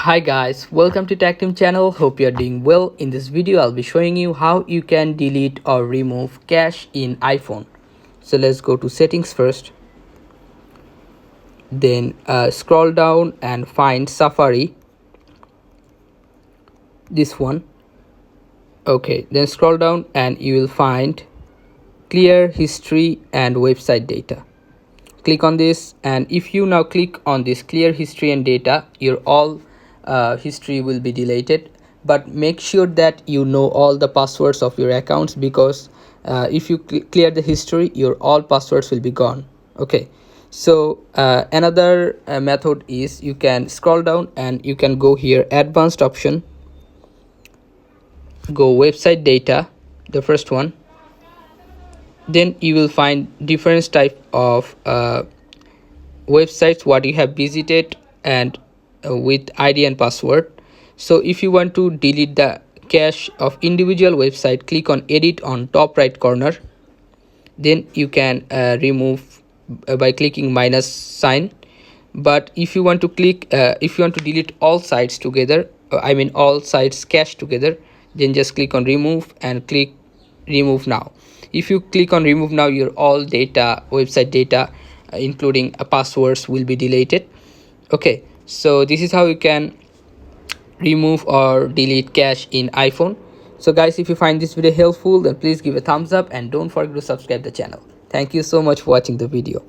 Hi guys, welcome to Tech Team channel. Hope you are doing well. In this video I'll be showing you how you can delete or remove cache in iPhone. So let's go to settings first, then scroll down and find Safari, this one. Okay, then scroll down and you will find clear history and website data. Click on this, and if you now click on this clear history and data, your all history will be deleted. But make sure that you know all the passwords of your accounts, because if you clear the history, your all passwords will be gone. Okay, so another method is you can scroll down and you can go here, advanced option, go website data, the first one. Then you will find different type of websites what you have visited, and with ID and password. So if you want to delete the cache of individual website, click on edit on top right corner. Then you can remove by clicking minus sign. But if you want to delete all sites together, all sites cache together, then just click on remove and click remove now. If you click on remove now, your all data, website data, including passwords, will be deleted. Okay, so this is how you can remove or delete cache in iPhone. So guys, if you find this video helpful, then please give a thumbs up and don't forget to subscribe the channel. Thank you so much for watching the video.